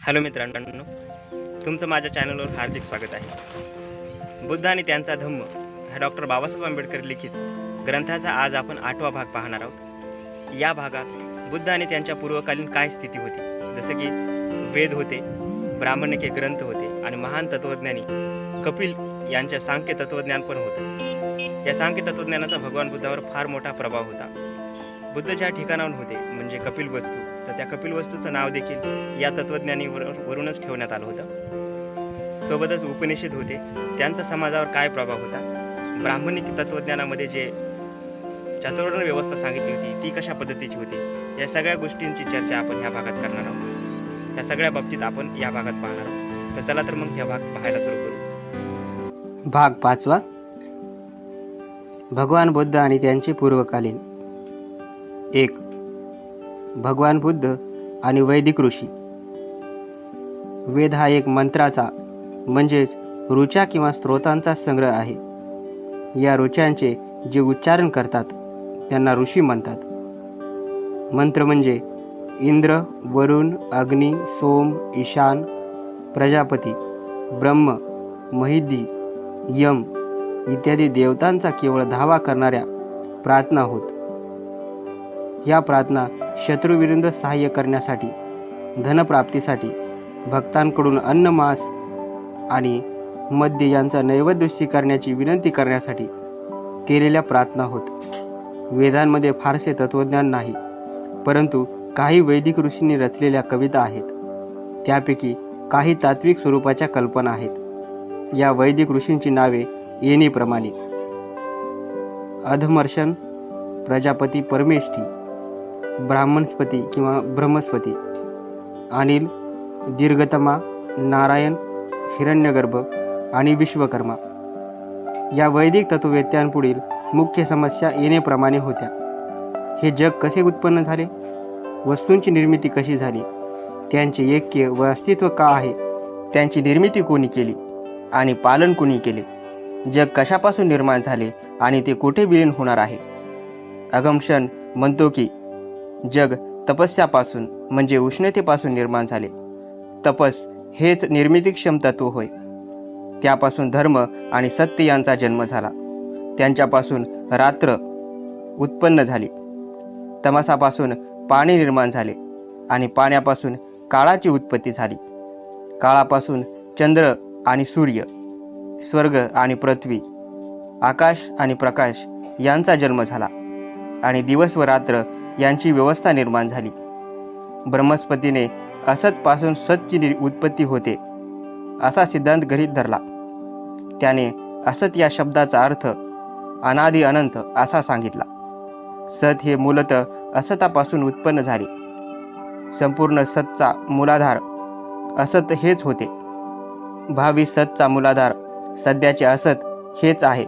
Hello मित्रांनो, तुमचं माझ्या चॅनलवर हार्दिक स्वागत आहे. बुद्ध आणि त्यांचा धम्म हा डॉक्टर बाबासाहेब आंबेडकर लिखित ग्रंथाचा आज आपण 8वा भाग पाहणार आहोत. या भागात बुद्ध आणि त्यांच्या पूर्वकालीन काय स्थिती होती, जसं की वेद होते, ब्राह्मणिके ग्रंथ होते आणि महान तत्त्वज्ञानी कपिल यांच्या सांख्य तत्त्वज्ञान पण होतं. या सांख्य तत्त्वज्ञानाचा भगवान बुद्धावर फार मोठा प्रभाव होता. बुद्ध ज्या ठिकाणाहून होते म्हणजे कपिलवस्तू, तर त्या कपिलवस्तूचं नाव देखील या तत्त्वज्ञानीवरूनच ठेवण्यात आलं होतं. सोबतच उपनिषद होते, त्यांचा समाजावर काय प्रभाव होता, ब्राह्मणिक तत्त्वज्ञानामध्ये जे चातुर्वर्ण व्यवस्था सांगितली होती ती कशा पद्धतीची होती, या सगळ्या गोष्टींची चर्चा आपण ह्या भागात करणार आहोत. या सगळ्या बाबतीत आपण या भागात पाहणार आहोत. तर चला तर मग हा भाग पाहायला सुरू करू. भाग 5. भगवान बुद्ध आणि त्यांचे पूर्वकालीन. 1. भगवान बुद्ध आणि वैदिक ऋषी. वेद हा एक मंत्राचा म्हणजेच ऋचा किंवा स्त्रोतांचा संग्रह आहे. या ऋचांचे जे उच्चारण करतात त्यांना ऋषी म्हणतात. मंत्र म्हणजे इंद्र, वरुण, अग्नी, सोम, ईशान, प्रजापती, ब्रह्म, महिदी, यम इत्यादी देवतांचा केवळ धावा करणाऱ्या प्रार्थना होत. या प्रार्थना शत्रूविरुद्ध सहाय्य करण्यासाठी, धनप्राप्तीसाठी, भक्तांकडून अन्न, मांस आणि मद्य यांचा नैवेद्य स्वीकारण्याची विनंती करण्यासाठी केलेल्या प्रार्थना होत. वेदांमध्ये फारसे तत्त्वज्ञान नाही, परंतु काही वैदिक ऋषींनी रचलेल्या कविता आहेत. त्यापैकी काही तात्विक स्वरूपाच्या कल्पना आहेत. या वैदिक ऋषींची नावे येणीप्रमाणे: अधमर्शन, प्रजापती परमेष्ठी, ब्राह्मणस्पती किंवा ब्रह्मस्पती, अनिल, दीर्घतमा, नारायण, हिरण्यगर्भ आणि विश्वकर्मा. या वैदिक तत्ववेत्यांपुढील मुख्य समस्या येणेप्रमाणे होत्या. हे जग कसे उत्पन्न झाले, वस्तूंची निर्मिती कशी झाली, त्यांचे ऐक्य व अस्तित्व का आहे, त्यांची निर्मिती कोणी केली आणि पालन कोणी केले, जग कशापासून निर्माण झाले आणि ते कुठे विलीन होणार आहे. अगमशन म्हणतो की जग तपस्यापासून म्हणजे उष्णतेपासून निर्माण झाले. तपस हेच निर्मितीक्षम तत्व होय. त्यापासून धर्म आणि सत्य यांचा जन्म झाला. त्यांच्यापासून रात्र उत्पन्न झाली. तमसापासून पाणी निर्माण झाले आणि पाण्यापासून काळाची उत्पत्ती झाली. काळापासून चंद्र आणि सूर्य, स्वर्ग आणि पृथ्वी, आकाश आणि प्रकाश यांचा जन्म झाला आणि दिवस व रात्र यांची व्यवस्था निर्माण झाली. ब्रह्मस्पतीने असतपासून सतची उत्पत्ती होते असा सिद्धांत गृहीत धरला. त्याने असत या शब्दाचा अर्थ अनादि अनंत असा सांगितला. सत हे मूलतः असतापासून उत्पन्न झाले. संपूर्ण सतचा मूलाधार असत हेच होते. भावी सतचा मूलाधार सध्याचे असत हेच आहे.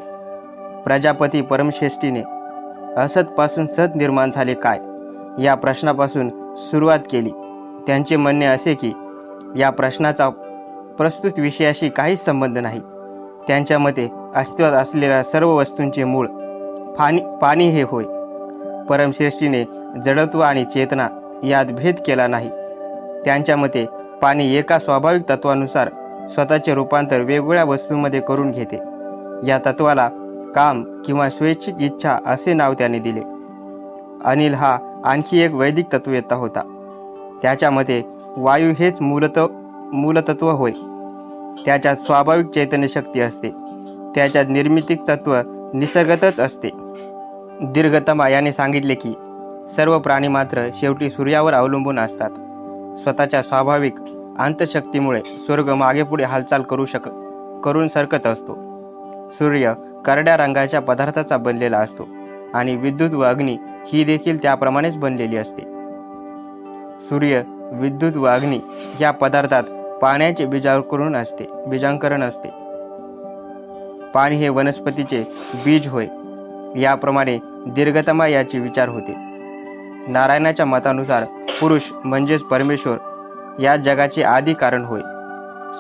प्रजापती परमश्रेष्ठीने असतपासून सत निर्माण झाले काय या प्रश्नापासून सुरुवात केली. त्यांचे म्हणणे असे की या प्रश्नाचा प्रस्तुत विषयाशी काहीच संबंध नाही. त्यांच्या मते अस्तित्वात असलेल्या सर्व वस्तूंचे मूळ पाणी हे होय. परमश्रेष्ठीने जडत्व आणि चेतना यात भेद केला नाही. त्यांच्या मते पाणी एका स्वाभाविक तत्वानुसार स्वतःचे रूपांतर वेगवेगळ्या वस्तूंमध्ये करून घेते. या तत्वाला काम किंवा स्वैच्छिक इच्छा असे नाव त्याने दिले. अनिल हा आणखी एक वैदिक तत्ववेत्ता होता. त्याच्या मते वायू हेच मूलतत्व होय. त्याच्यात स्वाभाविक चैतन्य शक्ती असते. त्याच्यात निर्मितीक तत्व निसर्गतच असते. दीर्घतमा याने सांगितले की सर्व प्राणी मात्र शेवटी सूर्यावर अवलंबून असतात. स्वतःच्या स्वाभाविक अंतशक्तीमुळे स्वर्ग मागेपुढे हालचाल करून सरकत असतो. सूर्य करड्या रंगाच्या पदार्थाचा बनलेला असतो आणि विद्युत व अग्नी ही देखील त्याप्रमाणेच बनलेली असते. सूर्य, विद्युत व अग्नी या पदार्थात पाण्याचे बीजांकरण असते. पाणी हे वनस्पतीचे बीज होय. याप्रमाणे दीर्घतमा याचे विचार होते. नारायणाच्या मतानुसार पुरुष म्हणजेच परमेश्वर या जगाचे आदी कारण होय.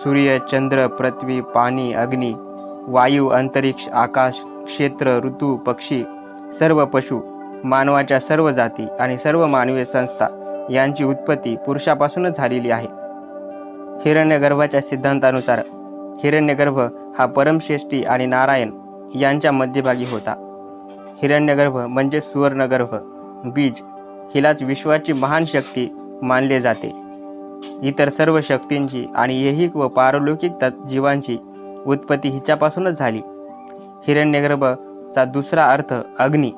सूर्य, चंद्र, पृथ्वी, पाणी, अग्नी, वायू, अंतरिक्ष, आकाश, क्षेत्र, ऋतू, पक्षी, सर्व पशु, मानवाच्या सर्व जाती आणि सर्व मानवीय संस्था यांची उत्पत्ती पुरुषापासूनच झालेली आहे. हिरण्यगर्भाच्या सिद्धांतानुसार हिरण्यगर्भ हा परमश्रेष्ठी आणि नारायण यांच्या मध्यभागी होता. हिरण्यगर्भ म्हणजे सुवर्णगर्भ बीज, हिलाच विश्वाची महान शक्ती मानले जाते. इतर सर्व शक्तींची आणि ऐहिक व पारलौकिक जीवांची उत्पत्ती हिच्यापासूनच झाली. हिरण्यगर्भचा दुसरा अर्थ अग्नी.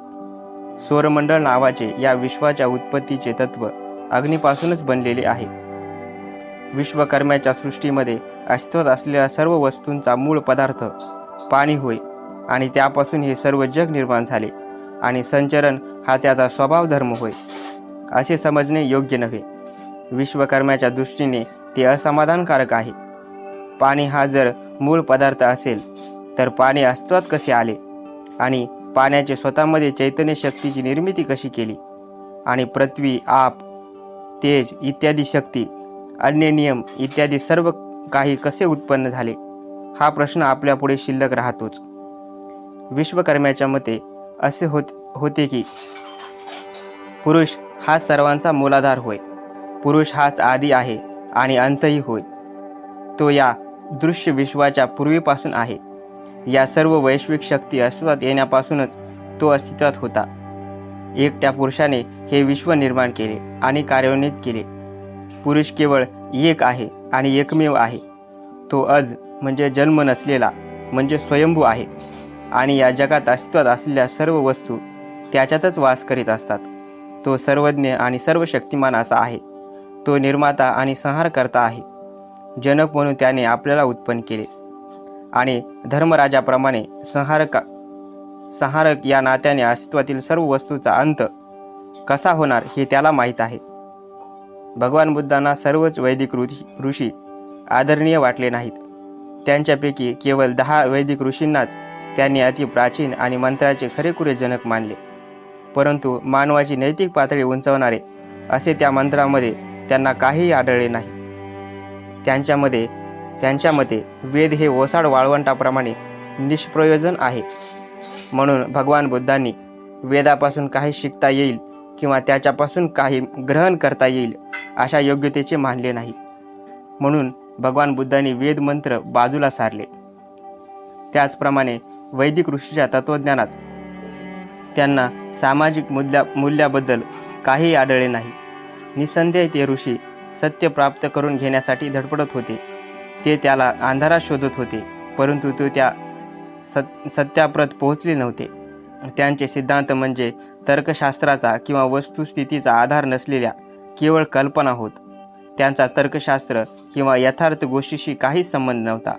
सौरमंडळ नावाचे या विश्वाच्या उत्पत्तीचे तत्व अग्नीपासूनच बनलेले आहे. विश्वकर्म्याच्या सृष्टीमध्ये अस्तित्वात असलेल्या सर्व वस्तूंचा मूळ पदार्थ पाणी होय आणि त्यापासून हे सर्व जग निर्माण झाले आणि संचरण हा त्याचा स्वभाव धर्म होय असे समजणे योग्य नव्हे. विश्वकर्म्याच्या दृष्टीने ते असमाधानकारक आहे. पाणी हा जर मूळ पदार्थ असेल तर पाणी अस्तित्वात कसे आले आणि पाण्याचे स्वतःमध्ये चैतन्य शक्तीची निर्मिती कशी केली आणि पृथ्वी, आप, तेज इत्यादी शक्ती, अन्य नियम इत्यादी सर्व काही कसे उत्पन्न झाले हा प्रश्न आपल्यापुढे शिल्लक राहतोच. विश्वकर्म्याच्या मते असे होते की पुरुष हा सर्वांचा मूलाधार होय. पुरुष हाच आदी आहे आणि अंतही होय. तो या दृश्य विश्वाच्या पूर्वीपासून आहे. या सर्व वैश्विक शक्ती अस्तित्वात येण्यापासूनच तो अस्तित्वात होता. एकट्या पुरुषाने हे विश्व निर्माण केले आणि कार्यान्वित केले. पुरुष केवळ एक आहे आणि एकमेव आहे. तो अज म्हणजे जन्म नसलेला म्हणजे स्वयंभू आहे आणि या जगात अस्तित्वात असलेल्या सर्व वस्तू त्याच्यातच वास करीत असतात. तो सर्वज्ञ आणि सर्व शक्तिमान असा आहे. तो निर्माता आणि संहारकर्ता आहे. जनक म्हणून त्याने आपल्याला उत्पन्न केले आणि धर्मराजाप्रमाणे संहारक या नात्याने अस्तित्वातील सर्व वस्तूचा अंत कसा होणार हे त्याला माहीत आहे. भगवान बुद्धांना सर्वच वैदिक ऋषी आदरणीय वाटले नाहीत. त्यांच्यापैकी केवळ 10 वैदिक ऋषींनाच त्यांनी अति प्राचीन आणि मंत्राचे खरेखुरे जनक मानले. परंतु मानवाची नैतिक पातळी उंचावणारे असे त्या मंत्रामध्ये त्यांना काहीही आढळले नाही. त्यांच्या मते वेद हे ओसाड वाळवंटाप्रमाणे निष्प्रयोजन आहे. म्हणून भगवान बुद्धांनी वेदापासून काही शिकता येईल किंवा त्याच्यापासून काही ग्रहण करता येईल अशा योग्यतेचे मानले नाही. म्हणून भगवान बुद्धांनी वेद मंत्र बाजूला सारले. त्याचप्रमाणे वैदिक ऋषीच्या तत्वज्ञानात त्यांना सामाजिक मूल्याबद्दल काहीही आढळले नाही. निसंदेह ते ऋषी सत्य प्राप्त करून घेण्यासाठी धडपडत होते. ते त्याला अंधारात शोधत होते, परंतु तो त्या सत्याप्रत पोहोचले नव्हते. त्यांचे सिद्धांत म्हणजे तर्कशास्त्राचा किंवा वस्तुस्थितीचा आधार नसलेल्या केवळ कल्पना होत. त्यांचा तर्कशास्त्र किंवा यथार्थ गोष्टीशी काहीच संबंध नव्हता.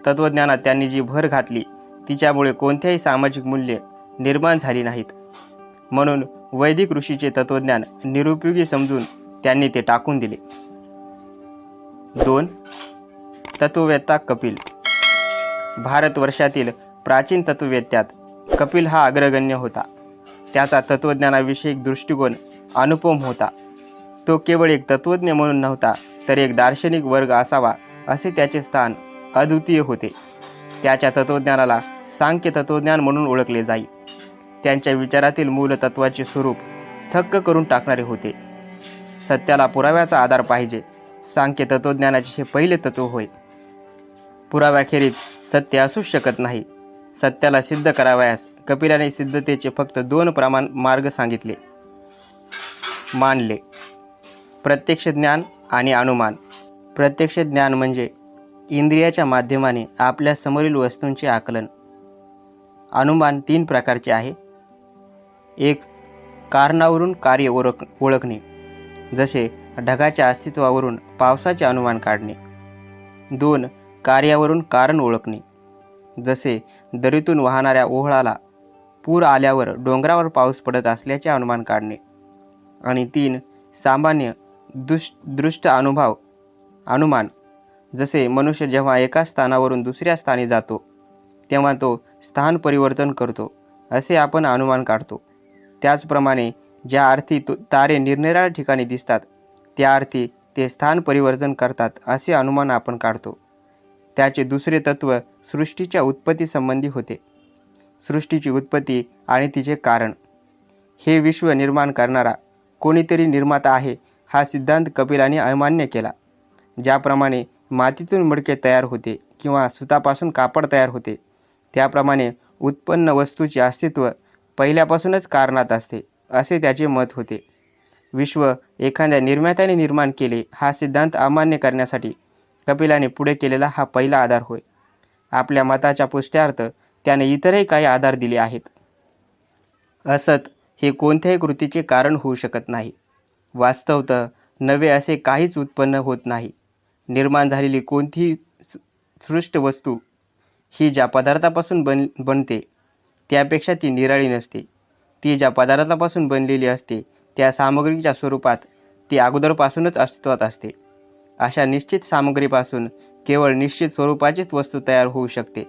तत्वज्ञानात त्यांनी जी भर घातली तिच्यामुळे कोणत्याही सामाजिक मूल्ये निर्माण झाली नाहीत. म्हणून वैदिक ऋषीचे तत्वज्ञान निरुपयोगी समजून त्यांनी ते टाकून दिले. 2. तत्ववेत्ता कपिल. भारतवर्षातील प्राचीन तत्ववेत्त्यात कपिल हा अग्रगण्य होता. त्याचा तत्वज्ञानाविषयक दृष्टिकोन अनुपम होता. तो केवळ एक तत्वज्ञ म्हणून नव्हता तर एक दार्शनिक वर्ग असावा असे त्याचे स्थान अद्वितीय होते. त्याच्या तत्वज्ञानाला सांख्य तत्वज्ञान म्हणून ओळखले जाई. त्यांच्या विचारातील मूल तत्वाचे स्वरूप थक्क करून टाकणारे होते. सत्याला पुराव्याचा आधार पाहिजे. सांख्य तत्वज्ञानाचे हे पहिले तत्व होय. पुराव्याखेरीज सत्य असूच शकत नाही. सत्याला सिद्ध करावयास कपिलाने सिद्धतेचे फक्त 2 मार्ग सांगितले मानले: प्रत्यक्ष ज्ञान आणि अनुमान. प्रत्यक्ष ज्ञान म्हणजे इंद्रियाच्या माध्यमाने आपल्या समोरील वस्तूंचे आकलन. अनुमान 3 प्रकारचे आहे. 1. कारणावरून कार्य ओळखणे, जसे ढगाच्या अस्तित्वावरून पावसाचे अनुमान काढणे. 2. कार्यावरून कारण ओळखणे, जसे दरीतून वाहणाऱ्या ओहळाला पूर आल्यावर डोंगरावर पाऊस पडत असल्याचे अनुमान काढणे. आणि 3. सामान्य दृष्ट अनुमान, जसे मनुष्य जेव्हा एका स्थानावरून दुसऱ्या स्थानी जातो तेव्हा तो स्थान परिवर्तन करतो असे आपण अनुमान काढतो. त्याचप्रमाणे ज्या अर्थी तारे निरनिराळ्या ठिकाणी दिसतात त्या अर्थी ते स्थान परिवर्तन करतात असे अनुमान आपण काढतो. त्याचे दुसरे तत्व सृष्टीच्या उत्पत्ती संबंधी होते. सृष्टीची उत्पत्ती आणि तिचे कारण. हे विश्व निर्माण करणारा कोणीतरी निर्माता आहे हा सिद्धांत कपिलाने अमान्य केला. ज्याप्रमाणे मातीतून मडके तयार होते किंवा सुतापासून कापड तयार होते, त्याप्रमाणे उत्पन्न वस्तूचे अस्तित्व पहिल्यापासूनच कारणात असते, असे त्याचे मत होते. विश्व एखाद्या निर्मात्याने निर्माण केले हा सिद्धांत अमान्य करण्यासाठी कपिलाने पुढे केलेला हा पहिला आधार होय. आपल्या मताच्या पुष्ट्यार्थ त्याने इतरही काही आधार दिले आहेत. असत हे कोणत्याही कृतीचे कारण होऊ शकत नाही. वास्तवतः नवे असे काहीच उत्पन्न होत नाही. निर्माण झालेली कोणतीही सृष्ट वस्तू ही ज्या पदार्थापासून बनते त्यापेक्षा ती निराळी नसते. ती ज्या पदार्थापासून बनलेली असते त्या सामग्रीच्या स्वरूपात ती अगोदरपासूनच अस्तित्वात असते. अशा निश्चित सामग्रीपासून केवळ निश्चित स्वरूपाचीच वस्तू तयार होऊ शकते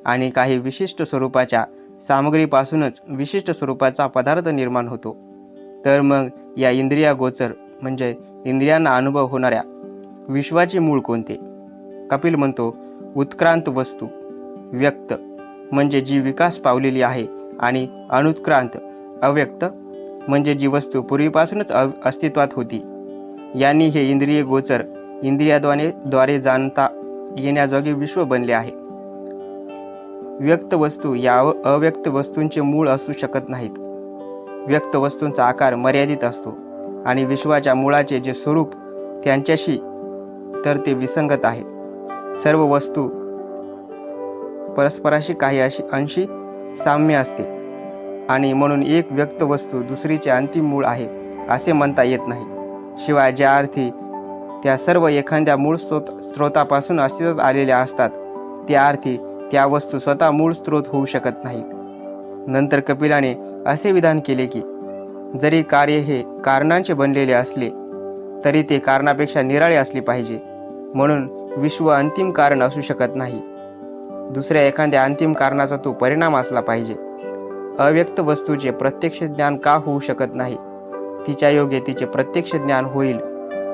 आणि काही विशिष्ट स्वरूपाच्या सामग्रीपासूनच विशिष्ट स्वरूपाचा पदार्थ निर्माण होतो. तर मग या इंद्रियागोचर म्हणजे इंद्रियांना अनुभव होणाऱ्या विश्वाचे मूळ कोणते? कपिल म्हणतो, उत्क्रांत वस्तू व्यक्त म्हणजे जी विकास पावलेली आहे आणि अनुत्क्रांत अव्यक्त म्हणजे जी वस्तू पूर्वीपासूनच अस्तित्वात होती. यांनी हे इंद्रिय गोचर इंद्रियाद्वारे जाणता येण्याजोगे विश्व बनले आहे. व्यक्त वस्तू या अव्यक्त वस्तूंचे मूळ असू शकत नाहीत. व्यक्त वस्तूंचा आकार मर्यादित असतो आणि विश्वाच्या मुळाचे जे स्वरूप त्यांच्याशी तर ते विसंगत आहे. सर्व वस्तू परस्पराशी काही अंशी साम्य असते आणि म्हणून एक व्यक्त वस्तू दुसरीचे अंतिम मूळ आहे असे म्हणता येत नाही. शिवाय ज्या अर्थी त्या सर्व एखाद्या मूळ स्रोतापासून अस्तित्वात आलेल्या असतात त्या अर्थी त्या वस्तू स्वतः मूळ स्रोत होऊ शकत नाहीत. नंतर कपिलाने असे विधान केले की जरी कार्य हे कारणांचे बनलेले असले तरी ते कारणापेक्षा निराळे असले पाहिजे. म्हणून विश्व अंतिम कारण असू शकत नाही. दुसऱ्या एखाद्या अंतिम कारणाचा तो परिणाम असला पाहिजे. अव्यक्त वस्तूचे प्रत्यक्ष ज्ञान का होऊ शकत नाही? तिच्या योगे तिचे प्रत्यक्ष ज्ञान होईल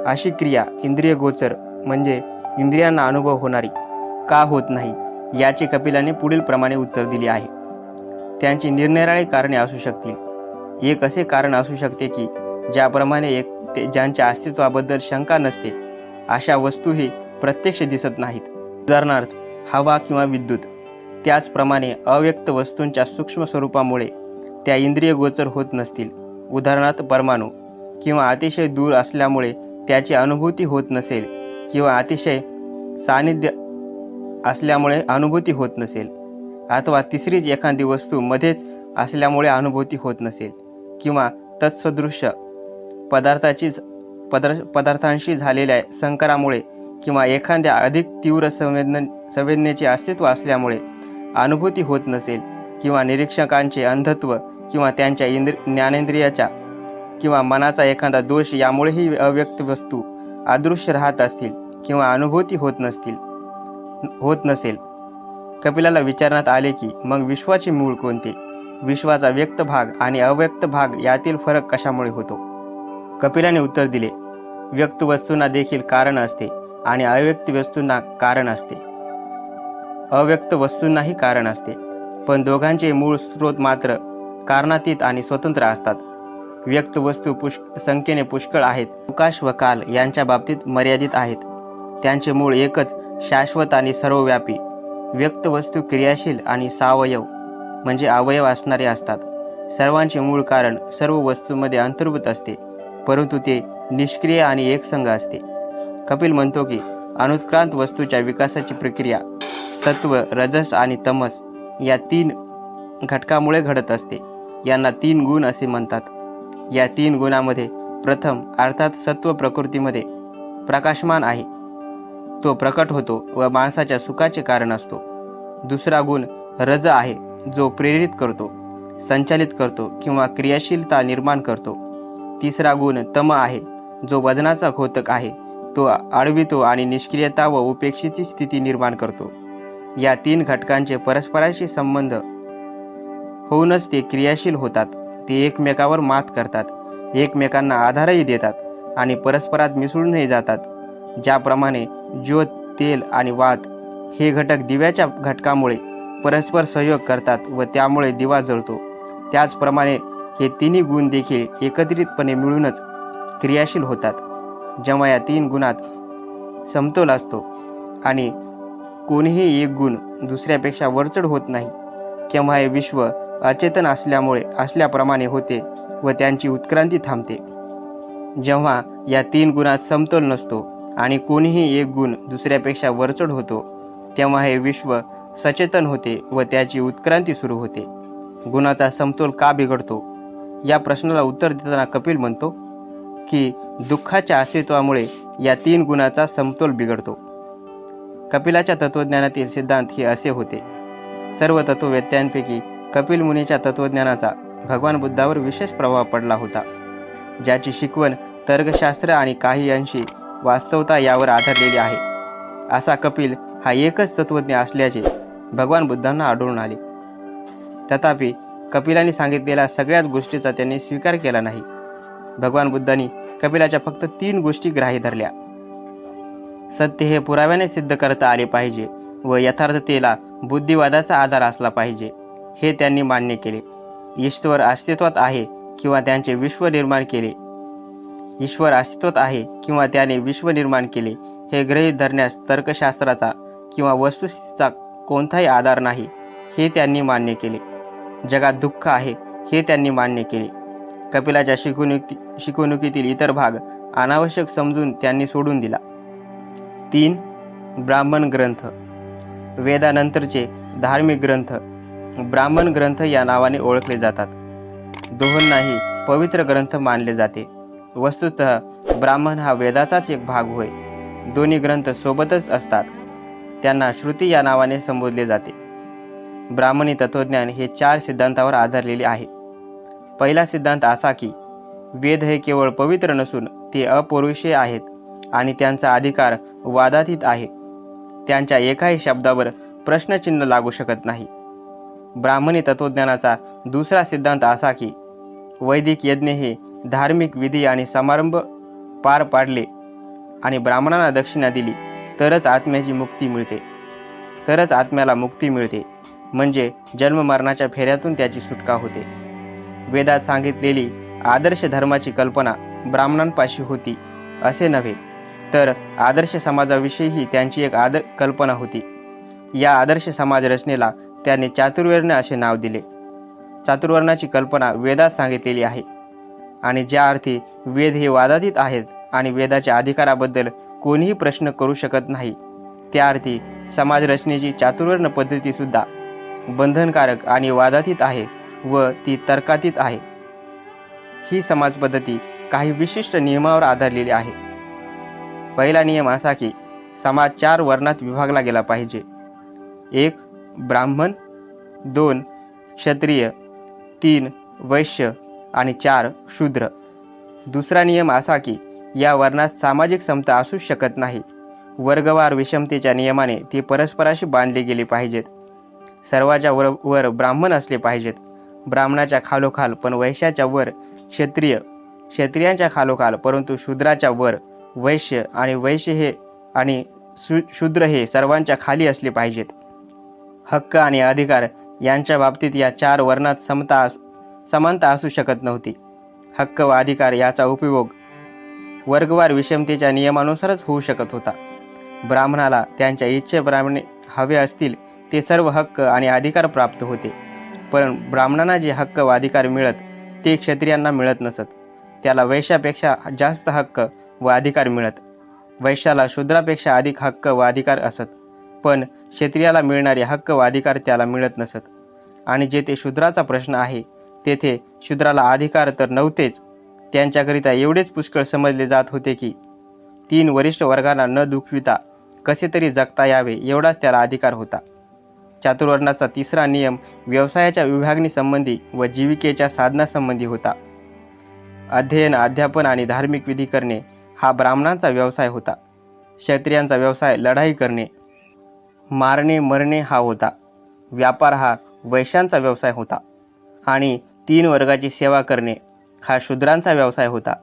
अशी क्रिया इंद्रिय गोचर म्हणजे इंद्रियांना अनुभव होणारी का होत नाही? याचे कपिलाने पुढील प्रमाणे उत्तर दिले आहे. त्यांची निरनिराळी कारणे असू शकतील. एक असे कारण असू शकते की ज्याप्रमाणे ज्यांच्या अस्तित्वाबद्दल शंका नसते अशा वस्तूही प्रत्यक्ष दिसत नाहीत. उदाहरणार्थ हवा किंवा विद्युत. त्याचप्रमाणे अव्यक्त वस्तूंच्या सूक्ष्म स्वरूपामुळे त्या इंद्रिय गोचर होत नसतील. उदाहरणार्थ परमाणू किंवा अतिशय दूर असल्यामुळे त्याची अनुभूती होत नसेल किंवा अतिशय सानिध्य असल्यामुळे अनुभूती होत नसेल, अथवा तिसरीच एखादी वस्तू मध्येच असल्यामुळे अनुभूती होत नसेल किंवा तत्सदृश्य पदार्थांशी झालेल्या संकरामुळे किंवा एखाद्या अधिक तीव्र संवेदनेचे अस्तित्व असल्यामुळे अनुभूती होत नसेल किंवा निरीक्षकांचे अंधत्व किंवा त्यांच्या ज्ञानेंद्रियाच्या किंवा मनाचा एखादा दोष यामुळेही अव्यक्त वस्तू अदृश्य राहत असतील किंवा अनुभूती होत नसेल. कपिलाला विचारण्यात आले की मग विश्वाचे मूळ कोणते? विश्वाचा व्यक्त भाग आणि अव्यक्त भाग यातील फरक कशामुळे होतो? कपिलाने उत्तर दिले, व्यक्त वस्तूंना देखील कारण असते आणि अव्यक्त वस्तूंना कारण असते. अव्यक्त वस्तूंनाही कारण असते, पण दोघांचे मूळ स्रोत मात्र कारणातीत आणि स्वतंत्र असतात. व्यक्त वस्तू संख्येने पुष्कळ आहेत, अवकाश व काल यांच्या बाबतीत मर्यादित आहेत. त्यांचे मूळ एकच, शाश्वत आणि सर्वव्यापी. व्यक्त वस्तू क्रियाशील आणि सावयव म्हणजे अवयव असणारे असतात. सर्वांचे मूळ कारण सर्व वस्तूंमध्ये अंतर्भूत असते, परंतु ते निष्क्रिय आणि एकसंग असते. कपिल म्हणतो की अनुत्क्रांत वस्तूच्या विकासाची प्रक्रिया सत्व, रजस आणि तमस या 3 घटकामुळे घडत असते. यांना 3 गुण असे म्हणतात. या 3 गुणांमध्ये प्रथम अर्थात सत्व प्रकृतीमध्ये प्रकाशमान आहे, तो प्रकट होतो व माणसाच्या सुखाचे कारण असतो. दुसरा गुण रज आहे, जो प्रेरित करतो, संचालित करतो किंवा क्रियाशीलता निर्माण करतो. तिसरा गुण तम आहे, जो वजनाचा घोतक आहे, तो अडवितो आणि निष्क्रियता व उपेक्षेची स्थिती निर्माण करतो. या 3 घटकांचे परस्पराशी संबंध होऊनच ते क्रियाशील होतात. ते एकमेकावर मात करतात, एकमेकांना आधारही देतात आणि परस्परात मिसळूनही जातात. ज्याप्रमाणे ज्योत, तेल आणि वात हे घटक दिव्याच्या घटकामुळे परस्पर सहयोग करतात व त्यामुळे दिवा जळतो, त्याचप्रमाणे हे 3 गुण देखील एकत्रितपणे मिळूनच क्रियाशील होतात. जेव्हा या 3 गुणात समतोल असतो आणि कोणीही एक गुण दुसऱ्यापेक्षा वरचढ होत नाही, केव्हा हे विश्व अचेतन असल्याप्रमाणे होते व त्यांची उत्क्रांती थांबते. जेव्हा या 3 गुणात समतोल नसतो आणि कोणीही एक गुण दुसऱ्यापेक्षा वरचढ होतो, तेव्हा हे विश्व सचेतन होते व त्याची उत्क्रांती सुरू होते. गुणाचा समतोल का बिघडतो? या प्रश्नाला उत्तर देताना कपिल म्हणतो की दुःखाच्या अस्तित्वामुळे या 3 गुणाचा समतोल बिघडतो. कपिलाच्या तत्वज्ञानातील सिद्धांत हे असे होते. सर्व तत्ववेत्यांपैकी कपिल मुनीच्या तत्वज्ञानाचा भगवान बुद्धावर विशेष प्रभाव पडला होता, ज्याची शिकवण तर्कशास्त्र आणि काही अंशी वास्तवता यावर आधारलेली आहे. असा कपिल हा एकच तत्वज्ञ असल्याचे भगवान बुद्धांना आढळून आले. तथापि कपिलांनी सांगितलेल्या सगळ्याच गोष्टीचा त्यांनी स्वीकार केला नाही. भगवान बुद्धांनी कपिलाच्या फक्त 3 गोष्टी ग्राह्य धरल्या. सत्य हे पुराव्याने सिद्ध करता आले पाहिजे व यथार्थतेला बुद्धिवादाचा आधार असला पाहिजे, हे त्यांनी मान्य केले. ईश्वर अस्तित्वात आहे किंवा त्याने विश्व निर्माण केले हे गृहीत धरण्यास तर्कशास्त्राचा किंवा वस्तुस्थितीचा कोणताही आधार नाही, हे त्यांनी मान्य केले. जगात दुःख आहे हे त्यांनी मान्य केले. कपिलाच्या शिकवणुकीतील इतर भाग अनावश्यक समजून त्यांनी सोडून दिला. 3. ब्राह्मण ग्रंथ. वेदानंतरचे धार्मिक ग्रंथ ब्राह्मण ग्रंथ या नावाने ओळखले जातात. दोहोंनाही पवित्र ग्रंथ मानले जाते. वस्तुतः ब्राह्मण हा वेदाचाच एक भाग होय. दोन्ही ग्रंथ सोबतच असतात. त्यांना श्रुती या नावाने संबोधले जाते. ब्राह्मणी तत्वज्ञान हे 4 सिद्धांतावर आधारलेले आहे. पहिला सिद्धांत असा की वेद हे केवळ पवित्र नसून ते अपौरुषेय आहेत आणि त्यांचा अधिकार वादातीत आहे. त्यांच्या एकाही शब्दावर प्रश्नचिन्ह लागू शकत नाही. ब्राह्मणी तत्वज्ञानाचा दुसरा सिद्धांत असा की वैदिक यज्ञ हे धार्मिक विधी आणि समारंभ पार पाडले आणि ब्राह्मणांना दक्षिणा दिली तरच आत्म्याला मुक्ती मिळते, म्हणजे जन्ममरणाच्या फेऱ्यातून त्याची सुटका होते. वेदात सांगितलेली आदर्श धर्माची कल्पना ब्राह्मणांपाशी होती असे नव्हे, तर आदर्श समाजाविषयीही त्यांची एक कल्पना होती. या आदर्श समाज रचनेला त्यांनी चातुर्वर्ण असे नाव दिले. चातुर्वर्णाची कल्पना वेदात सांगितलेली आहे आणि ज्या अर्थी वेद हे वादातीत आहेत आणि वेदाच्या अधिकाराबद्दल कोणीही प्रश्न करू शकत नाही, त्या अर्थी समाज रचनेची चातुर्वर्ण पद्धती सुद्धा बंधनकारक आणि वादातीत आहे व ती तर्कातीत आहे. ही समाज पद्धती काही विशिष्ट नियमावर आधारलेली आहे. पहिला नियम असा की समाज 4 वर्णात विभागला गेला पाहिजे. 1. ब्राह्मण, 2. क्षत्रिय, 3. वैश्य आणि 4. शूद्र. दुसरा नियम असा की या वर्णात सामाजिक समता असू शकत नाही. वर्गवार विषमतेच्या नियमाने ते परस्पराशी बांधले गेले पाहिजेत. सर्वांच्या वर ब्राह्मण असले पाहिजेत. ब्राह्मणाच्या खालोखाल पण वैश्याच्या वर क्षत्रिय, क्षत्रियांच्या खालोखाल परंतु शूद्राच्या वर वैश्य आणि शूद्र हे सर्वांच्या खाली असले पाहिजेत. हक्क आणि अधिकार यांच्या बाबतीत या 4 वर्णात समानता असू शकत नव्हती. हक्क व अधिकार याचा उपयोग वर्गवार विषमतेच्या नियमानुसारच होऊ शकत होता. ब्राह्मणाला त्यांच्या इच्छेप्रमाणे हवे असतील ते सर्व हक्क आणि अधिकार प्राप्त होते, पण ब्राह्मणांना जे हक्क व अधिकार मिळत ते क्षत्रियांना मिळत नसत. त्याला वैश्यापेक्षा जास्त हक्क व अधिकार मिळत. वैश्याला शूद्रापेक्षा अधिक हक्क व अधिकार असत, पण क्षत्रियाला मिळणारे हक्क व अधिकार त्याला मिळत नसत. आणि जेथे शूद्राचा प्रश्न आहे तेथे शूद्राला अधिकार तर नव्हतेच, त्यांच्याकरिता एवढेच पुष्कळ समजले जात होते की 3 वरिष्ठ वर्गांना न दुखविता कसे तरी जगता यावे एवढाच त्याला अधिकार होता. चातुर्वर्णाचा तिसरा नियम व्यवसायाच्या विभागणी संबंधी व जीविकेच्या साधनासंबंधी होता. अध्ययन, अध्यापन आणि धार्मिक विधी करणे हा ब्राह्मणांचा व्यवसाय होता. क्षत्रियांचा व्यवसाय लढाई करणे, मारणे, मरणे हा होता. व्यापार हा वैश्यांचा व्यवसाय होता आणि 3 वर्गाची सेवा करणे हा शूद्रांचा व्यवसाय होता.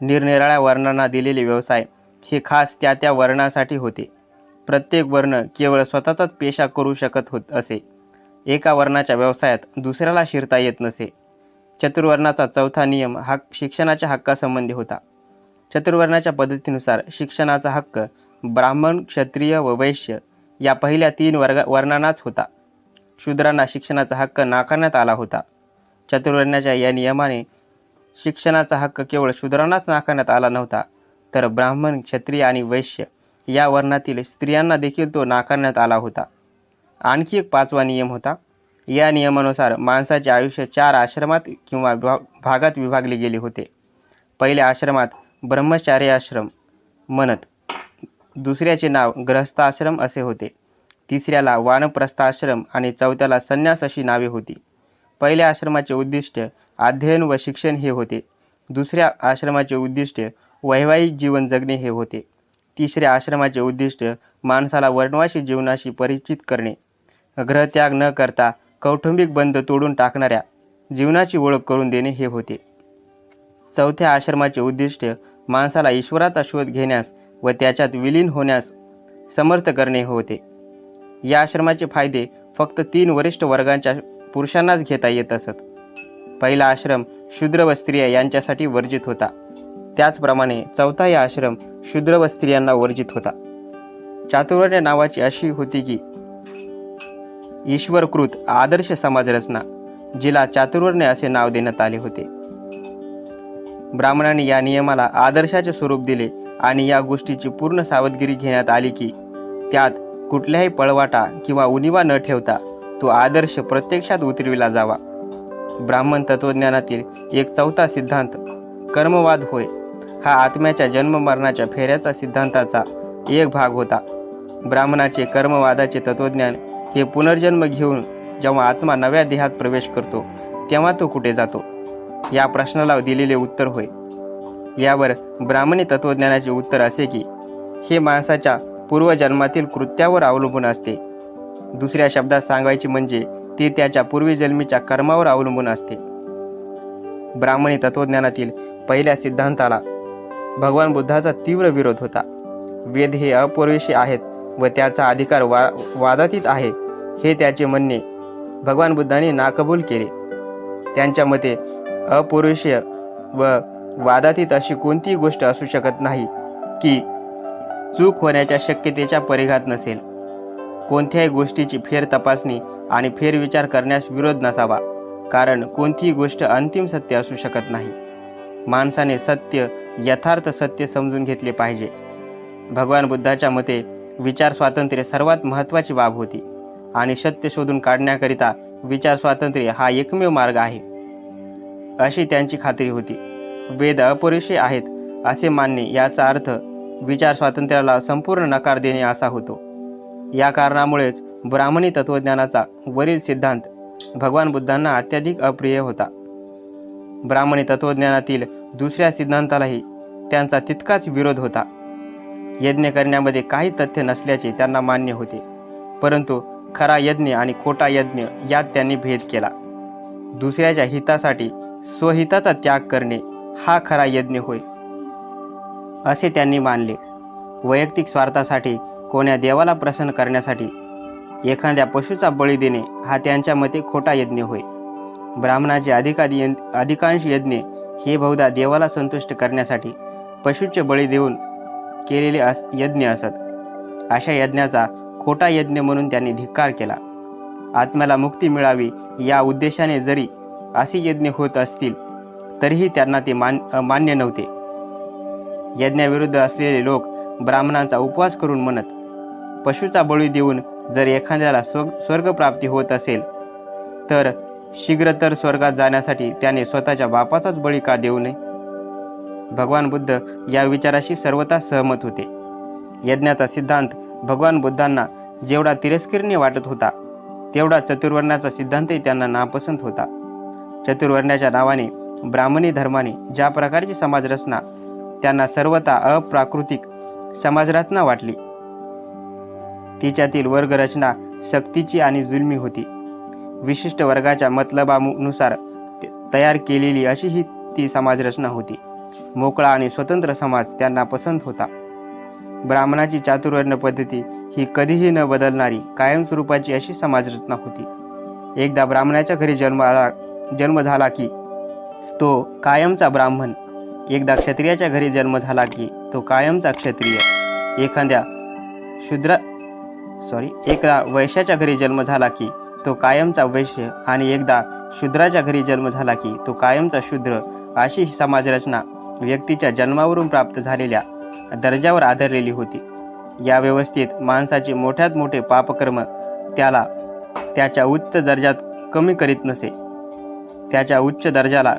निरनिराळ्या वर्णांना दिलेले व्यवसाय हे खास त्या वर्णासाठी होते. प्रत्येक वर्ण केवळ स्वतःचाच पेशा करू शकत असे. एका वर्णाच्या व्यवसायात दुसऱ्याला शिरता येत नसे. चतुर्वर्णाचा चौथा नियम हा शिक्षणाच्या हक्कासंबंधी होता. चतुर्वर्णाच्या पद्धतीनुसार शिक्षणाचा हक्क ब्राह्मण, क्षत्रिय व वैश्य या पहिल्या 3 वर्णांनाच होता. शूद्रांना शिक्षणाचा हक्क नाकारण्यात आला होता. चातुर्वर्ण्याच्या या नियमाने शिक्षणाचा हक्क केवळ शूद्रांनाच नाकारण्यात आला नव्हता, तर ब्राह्मण, क्षत्रिय आणि वैश्य या वर्णातील स्त्रियांना देखील तो नाकारण्यात आला होता. आणखी एक 5वा नियम होता. या नियमानुसार माणसाचे आयुष्य 4 आश्रमात किंवा भागात विभागले गेले होते. पहिल्या आश्रमात ब्रह्मचार्य आश्रम म्हणत, दुसऱ्याचे नाव गृहस्थाश्रम असे होते, तिसऱ्याला वानप्रस्थाश्रम आणि चौथ्याला संन्यास अशी नावे होती. पहिल्या आश्रमाचे उद्दिष्ट अध्ययन व शिक्षण हे होते. दुसऱ्या आश्रमाचे उद्दिष्ट वैवाहिक जीवन जगणे हे होते. तिसऱ्या आश्रमाचे उद्दिष्ट माणसाला वनवासी जीवनाशी परिचित करणे, ग्रहत्याग न करता कौटुंबिक बंध तोडून टाकणाऱ्या जीवनाची ओळख करून देणे हे होते. चौथ्या आश्रमाचे उद्दिष्ट माणसाला ईश्वराचा शोध घेण्यास व त्याच्यात विलीन होण्यास समर्थ करणे होते. या आश्रमाचे फायदे फक्त 3 वरिष्ठ वर्गांच्या पुरुषांनाच घेता येत असत. पहिला आश्रम शूद्र व स्त्रिया यांच्यासाठी वर्जित होता. त्याचप्रमाणे चौथाही आश्रम शूद्र व स्त्रियांना वर्जित होता. चातुर्वर्ण्य नावाची अशी होती की ईश्वरकृत आदर्श समाज रचना, जिला चातुर्वर्ण्य असे नाव देण्यात आले होते. ब्राह्मणांनी या नियमाला आदर्शाचे स्वरूप दिले आणि या गोष्टीची पूर्ण सावधगिरी घेण्यात आली की त्यात कुठल्याही पळवाटा किंवा उणिवा न ठेवता तो आदर्श प्रत्यक्षात उतरविला जावा. ब्राह्मण तत्वज्ञानातील एक चौथा सिद्धांत कर्मवाद होय. हा आत्म्याच्या जन्म मरणाच्या फेऱ्याचा सिद्धांताचा एक भाग होता. ब्राह्मणाचे कर्मवादाचे तत्वज्ञान हे पुनर्जन्म घेऊन जेव्हा आत्मा नव्या देहात प्रवेश करतो तेव्हा तो कुठे जातो या प्रश्नाला दिलेले उत्तर होय. यावर ब्राह्मणी तत्वज्ञानाचे उत्तर असे की हे माणसाच्या पूर्वजन्मातील कृत्यावर अवलंबून असते. दुसऱ्या शब्दात सांगायचे म्हणजे ते त्याच्या पूर्वजन्मीच्या कर्मावर अवलंबून असते. ब्राह्मणी तत्वज्ञानातील पहिल्या सिद्धांताला भगवान बुद्धाचा तीव्र विरोध होता. वेद हे अपौरुषी आहेत व त्याचा अधिकार वादातीत आहे हे त्याचे म्हणणे भगवान बुद्धांनी नाकबूल केले. त्यांच्या मते अपौरुषीय व वादातीत अशी कोणतीही गोष्ट असू शकत नाही की चूक होण्याच्या शक्यतेच्या परिघात नसेल. कोणत्याही गोष्टीची फेर तपासणी आणि फेरविचार करण्यास विरोध नसावा, कारण कोणतीही गोष्ट अंतिम सत्य असू शकत नाही. माणसाने सत्य, यथार्थ सत्य समजून घेतले पाहिजे. भगवान बुद्धाच्या मते विचार स्वातंत्र्य सर्वात महत्त्वाची बाब होती आणि सत्य शोधून काढण्याकरिता विचार स्वातंत्र्य हा एकमेव मार्ग आहे अशी त्यांची खात्री होती. वेद अपौरुषीय आहेत असे मानणे याचा अर्थ विचार स्वातंत्र्याला संपूर्ण नकार देणे असा होतो. या कारणामुळेच ब्राह्मणी तत्वज्ञानाचा वरील सिद्धांत भगवान बुद्धांना अत्याधिक अप्रिय होता. ब्राह्मणी तत्वज्ञानातील दुसऱ्या सिद्धांतालाही त्यांचा तितकाच विरोध होता. यज्ञ करण्यामध्ये काही तथ्य नसल्याचे त्यांना मान्य होते, परंतु खरा यज्ञ आणि खोटा यज्ञ यात त्यांनी भेद केला. दुसऱ्याच्या हितासाठी स्वहिताचा त्याग करणे हा खरा यज्ञ होय असे त्यांनी मानले. वैयक्तिक स्वार्थासाठी कोण्या देवाला प्रसन्न करण्यासाठी एखाद्या पशुचा बळी देणे हा त्यांच्या मते खोटा यज्ञ होय. ब्राह्मणाचे अधिकांश यज्ञ हे बहुधा देवाला संतुष्ट करण्यासाठी पशुचे बळी देऊन केलेले यज्ञ असत. अशा यज्ञाचा खोटा यज्ञ म्हणून त्यांनी धिक्कार केला. आत्म्याला मुक्ती मिळावी या उद्देशाने जरी असे यज्ञ होत असतील तरीही त्यांना ते मान्य नव्हते. यज्ञाविरुद्ध असलेले लोक ब्राह्मणांचा उपवास करून म्हणत, पशुचा बळी देऊन जर एखाद्याला स्वर्गप्राप्ती होत असेल तर शीघ्रतर स्वर्गात जाण्यासाठी त्याने स्वतःच्या बापाचाच बळी का देऊ नये. भगवान बुद्ध या विचाराशी सर्वथा सहमत होते. यज्ञाचा सिद्धांत भगवान बुद्धांना जेवढा तिरस्करणीय वाटत होता तेवढा चतुर्वर्ण्याचा सिद्धांतही त्यांना नापसंत होता. चतुर्वर्ण्याच्या नावाने ब्राह्मणी धर्माने ज्या प्रकारची समाजरचना त्यांना सर्वथा अप्राकृतिक समाजरचना वाटली, तिच्यातील वर्गरचना सक्तीची आणि जुलमी होती. विशिष्ट वर्गाच्या मतलबानुसार तयार केलेली अशी ही ती समाजरचना होती. मोकळा आणि स्वतंत्र समाज त्यांना पसंत होता. ब्राह्मणाची चातुर्वर्ण पद्धती ही कधीही न बदलणारी कायमस्वरूपाची अशी समाजरचना होती. एकदा ब्राह्मणाच्या घरी जन्म झाला की तो कायमचा ब्राह्मण, एकदा क्षत्रियाच्या घरी जन्म झाला की तो कायमचा क्षत्रिय, एकदा वैश्याच्या घरी जन्म झाला की तो कायमचा वैश्य आणि एकदा शूद्राच्या घरी जन्म झाला की तो कायमचा शूद्र, अशी ही समाजरचना व्यक्तीच्या जन्मावरून प्राप्त झालेल्या दर्जावर आधारलेली होती. या व्यवस्थेत माणसाचे मोठ्यात मोठे पापकर्म त्याला त्याच्या उच्च दर्जाला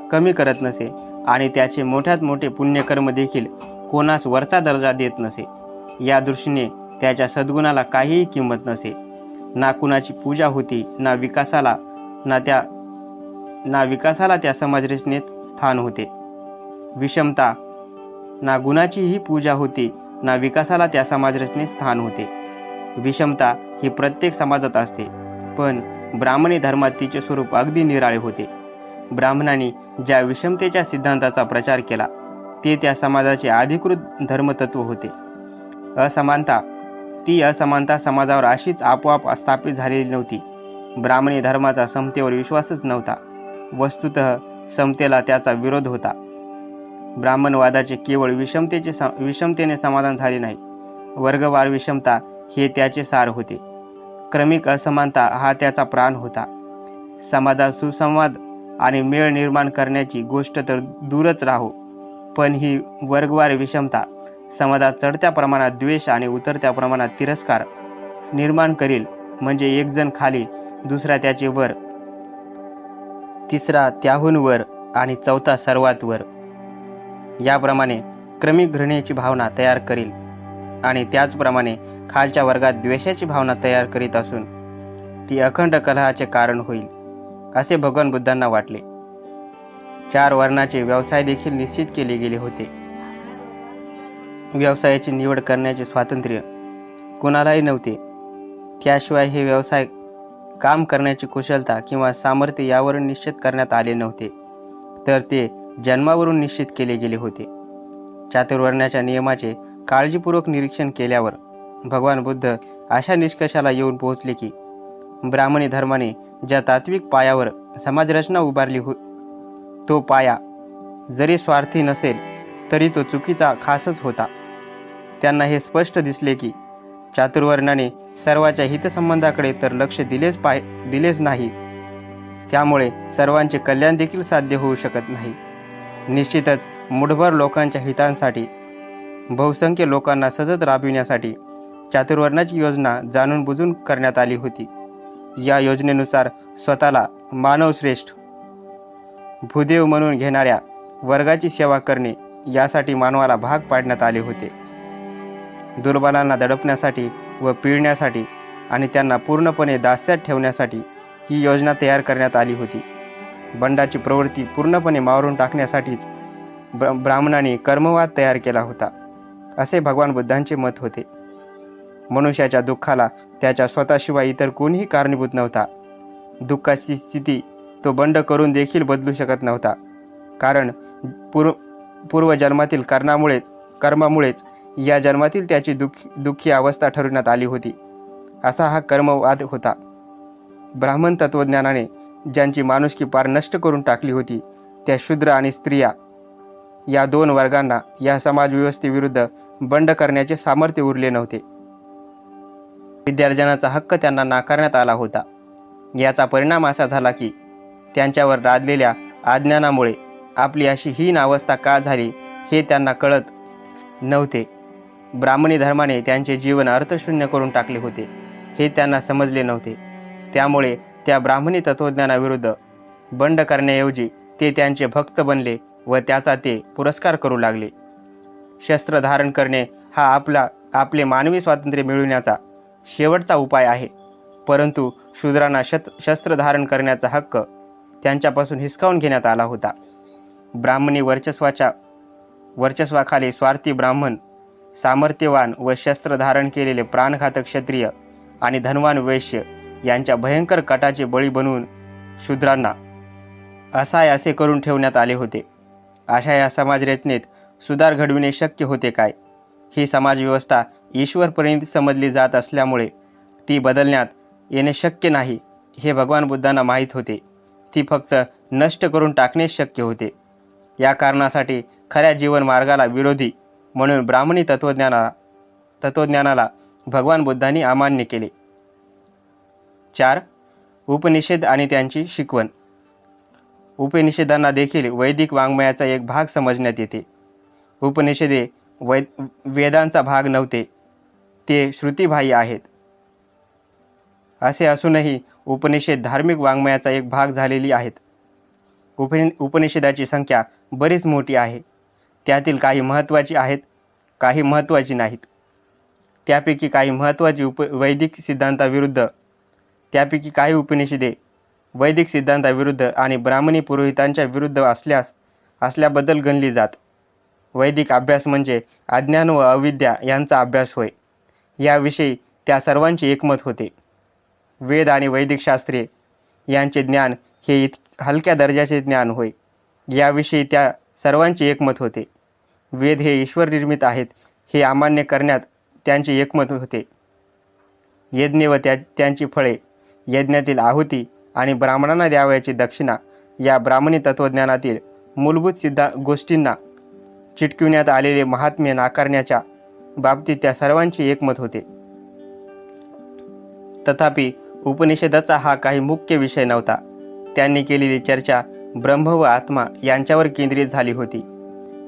कमी करत नसे आणि त्याचे मोठ्यात मोठे पुण्यकर्म देखील कोणास वरचा दर्जा देत नसे. या दृष्टीने त्याच्या सद्गुणाला काहीही किंमत नसे. ना कुणाची पूजा होती, ना विकासाला त्या समाजरचनेत स्थान होते. विषमता, ना गुणाचीही पूजा होती, ना विकासाला त्या समाजरचनेत स्थान होते. विषमता ही प्रत्येक समाजात असते, पण ब्राह्मणी धर्मात तिचे स्वरूप अगदी निराळे होते. ब्राह्मणांनी ज्या विषमतेच्या सिद्धांताचा प्रचार केला ते त्या समाजाचे अधिकृत धर्मतत्व होते. ती असमानता समाजावर अशीच आपोआप स्थापित झालेली नव्हती. ब्राह्मणी धर्माचा समतेवर विश्वासच नव्हता. वस्तुतः समतेला त्याचा विरोध होता. ब्राह्मणवादाचे केवळ विषमतेने समाधान झाले नाही. वर्गवार विषमता हे त्याचे सार होते. क्रमिक असमानता हा त्याचा प्राण होता. समाजात सुसंवाद आणि मेळ निर्माण करण्याची गोष्ट तर दूरच राहो, पण ही वर्गवार विषमता समाजात चढत्या प्रमाणात द्वेष आणि उतरत्या प्रमाणात तिरस्कार निर्माण करील. म्हणजे एक जण खाली, दुसरा त्याचे वर, तिसरा त्याहून वर आणि चौथा सर्वात वर, याप्रमाणे क्रमिक घृणेची भावना तयार करील आणि त्याचप्रमाणे खालच्या वर्गात द्वेषाची भावना तयार करीत असून ती अखंड कलहाचे कारण होईल, असे भगवान बुद्धांना वाटले. 4 वर्णाचे व्यवसाय देखील निश्चित केले गेले होते. व्यवसायाची निवड करण्याचे स्वातंत्र्य कुणालाही नव्हते. त्याशिवाय हे व्यवसाय काम करण्याची कुशलता किंवा सामर्थ्य यावरून निश्चित करण्यात आले नव्हते, तर ते जन्मावरून निश्चित केले गेले होते. चातुर्वर्ण्याच्या नियमाचे काळजीपूर्वक निरीक्षण केल्यावर भगवान बुद्ध अशा निष्कर्षाला येऊन पोहोचले की ब्राह्मणी धर्माने ज्या तात्विक पायावर समाजरचना उभारली तो पाया जरी स्वार्थी नसेल तरी तो चुकीचा खासच होता. त्यांना हे स्पष्ट दिसले की चातुर्वर्णाने सर्वांच्या हितसंबंधाकडे तर लक्ष दिलेच नाही, त्यामुळे सर्वांचे कल्याण देखील साध्य होऊ शकत नाही. निश्चितच मुठभर लोकांच्या हितांसाठी, बहुसंख्य लोकांना सतत राबविण्यासाठी चातुर्वर्णाची योजना जाणून बुजून करण्यात आली होती. या योजनेनुसार स्वतःला मानवश्रेष्ठ भूदेव म्हणून घेणाऱ्या वर्गाची सेवा करणे यासाठी मानवाला भाग पाडण्यात आले होते. दुर्बलांना दडपण्यासाठी व पिळण्यासाठी आणि त्यांना पूर्णपणे दास्यात ठेवण्यासाठी ही योजना तयार करण्यात आली होती. बंडाची प्रवृत्ती पूर्णपणे मारून टाकण्यासाठीच ब्राह्मणांनी कर्मवाद तयार केला होता, असे भगवान बुद्धांचे मत होते. मनुष्याच्या दुःखाला त्याच्या स्वतःशिवाय इतर कोणीही कारणीभूत नव्हता. दुःखाची स्थिती तो बंड करून देखील बदलू शकत नव्हता, कारण पूर्वजन्मातील कर्मामुळेच या जन्मातील त्याची दुःखी अवस्था ठरवण्यात आली होती. असा हा कर्मवाद होता. ब्राह्मण तत्वज्ञानाने ज्यांची माणुसकी पार नष्ट करून टाकली होती त्या शूद्र आणि स्त्रिया या 2 वर्गांना या समाजव्यवस्थेविरुद्ध बंड करण्याचे सामर्थ्य उरले नव्हते. विद्यार्जनाचा हक्क त्यांना नाकारण्यात आला होता. याचा परिणाम असा झाला की त्यांच्यावर लादलेल्या अज्ञानामुळे आपली अशी हीन अवस्था का झाली हे त्यांना कळत नव्हते. ब्राह्मणी धर्माने त्यांचे जीवन अर्थशून्य करून टाकले होते हे त्यांना समजले नव्हते. त्यामुळे त्या ब्राह्मणी तत्वज्ञानाविरुद्ध बंड करण्याऐवजी ते त्यांचे भक्त बनले व त्याचा ते पुरस्कार करू लागले. शस्त्र धारण करणे हा आपले मानवी स्वातंत्र्य मिळविण्याचा शेवटचा उपाय आहे, परंतु शूद्रांना शस्त्र धारण करण्याचा हक्क त्यांच्यापासून हिसकावून घेण्यात आला होता. ब्राह्मणी वर्चस्वाखाली स्वार्थी ब्राह्मण, सामर्थ्यवान व शस्त्र धारण केलेले प्राणघातक क्षत्रिय आणि धनवान वैश्य यांच्या भयंकर कटाचे बळी बनवून शूद्रांना असे करून ठेवण्यात आले होते. अशा या समाजरचनेत सुधार घडविणे शक्य होते काय? ही समाजव्यवस्था ईश्वरपर्यंत समजली जात असल्यामुळे ती बदलण्यात येणे शक्य नाही हे भगवान बुद्धांना माहीत होते. ती फक्त नष्ट करून टाकणेच शक्य होते. या कारणासाठी खऱ्या जीवन मार्गाला विरोधी म्हणून ब्राह्मणी तत्त्वज्ञानाला भगवान बुद्धांनी अमान्य केले. 4. उपनिषद आणि त्यांची शिकवण. उपनिषदांना देखील वैदिक वाङ्मयाचा एक भाग समजण्यात येते. उपनिषदे वेदांचा भाग नव्हते, ते श्रुतिबाह्य आहेत. असे असूनही उपनिषद धार्मिक वाङ्मयाचा एक भाग झालेली आहेत. उपनिषदाची संख्या बरीच मोठी आहे. त्यातील काही महत्त्वाची आहेत, काही महत्त्वाची नाहीत. त्यापैकी काही महत्त्वाची वैदिक सिद्धांताविरुद्ध त्यापैकी काही उपनिषदे वैदिक सिद्धांताविरुद्ध आणि ब्राह्मणी पुरोहितांच्या विरुद्ध असल्याबद्दल गणली जात. वैदिक अभ्यास म्हणजे अज्ञान व अविद्या यांचा अभ्यास होय. याविषयी त्या सर्वांचे एकमत होते. वेद आणि वैदिक शास्त्रे यांचे ज्ञान हे हलक्या दर्जाचे ज्ञान होय. याविषयी त्या सर्वांचे एकमत होते. वेद हे ईश्वर निर्मित आहेत हे अमान्य करण्यात त्यांचे एकमत होते. यज्ञ व त्यांची फळे, यज्ञातील आहुती आणि ब्राह्मणांना द्यावयाची दक्षिणा या ब्राह्मणी तत्त्वज्ञानातील मूलभूत गोष्टींना चिटकविण्यात आलेले महात्म्य नाकारण्याच्या बाबतीत त्या सर्वांचे एकमत होते. तथापि उपनिषदाचा हा काही मुख्य विषय नव्हता. त्यांनी केलेली चर्चा ब्रह्म व आत्मा यांच्यावर केंद्रित झाली होती.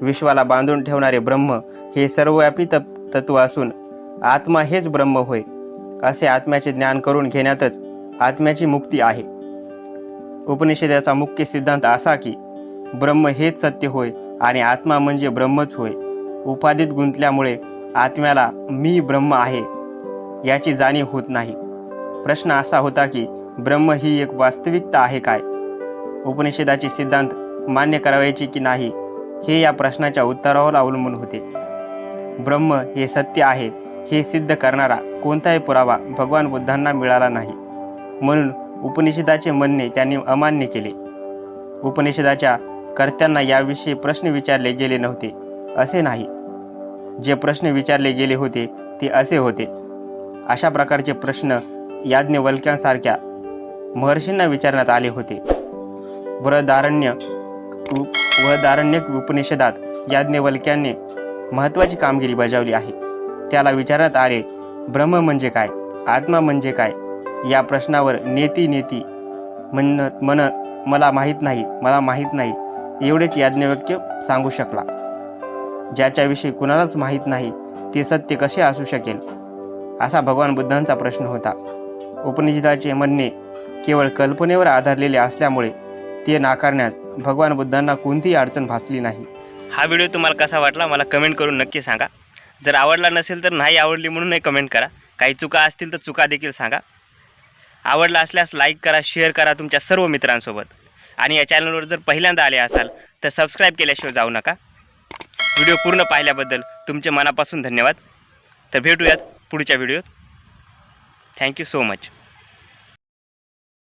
विश्वाला बांधून ठेवणारे ब्रह्म हे सर्वव्यापी तत्त्व असून आत्मा हेच ब्रह्म होय असे आत्म्याचे ज्ञान करून घेण्यातच आत्म्याची मुक्ती आहे. उपनिषदाचा मुख्य सिद्धांत असा की ब्रह्म हेच सत्य होय आणि आत्मा म्हणजे ब्रह्मच होय. उपाधीत गुंतल्यामुळे आत्म्याला मी ब्रह्म आहे याची जाणीव होत नाही. प्रश्न असा होता की ब्रह्म ही एक वास्तविकता आहे काय? उपनिषदाचे सिद्धांत मान्य करावयाचे की नाही हे या प्रश्नाच्या उत्तरावर अवलंबून होते. ब्रह्म हे सत्य आहे हे सिद्ध करणारा कोणताही पुरावा भगवान बुद्धांना मिळाला नाही. म्हणून उपनिषदाचे म्हणणे त्यांनी अमान्य केले. उपनिषदाच्या कर्त्यांना याविषयी प्रश्न विचारले गेले नव्हते असे नाही. जे प्रश्न विचारले गेले होते ते असे होते. अशा प्रकारचे प्रश्न याज्ञवल्क्यांसारख्या महर्षींना विचारण्यात आले होते. बृहदारण्यक उपनिषदात याज्ञवल्क्याने महत्त्वाची कामगिरी बजावली आहे. त्याला विचारण्यात आले, ब्रह्म म्हणजे काय, आत्मा म्हणजे काय? या प्रश्नावर नेती मला माहीत नाही एवढेच याज्ञवल्क्य सांगू शकला. ज्याच्याविषयी कुणालाच माहीत नाही ते सत्य कसे असू शकेल असा भगवान बुद्धांचा प्रश्न होता. उपनिषदाचे म्हणणे केवळ कल्पनेवर आधारलेले असल्यामुळे ते नाकारण्यात भगवान बुद्धांना कोणतीही अडचण भासली नाही. हा व्हिडिओ तुम्हाला कसा वाटला मला कमेंट करून नक्की सांगा. जर आवडला नसेल तर नाही आवडली म्हणूनही कमेंट करा. काही चुका असतील तर चुका देखील सांगा. आवडला असल्यास लाईक करा, शेअर करा तुमच्या सर्व मित्रांसोबत. आणि या चॅनलवर जर पहिल्यांदा आले असाल तर सबस्क्राईब केल्याशिवाय जाऊ नका. व्हिडिओ पूर्ण पाहिल्याबद्दल तुमचे मनापासून धन्यवाद. तर भेटूयात पुढच्या व्हिडिओत. Thank you so much.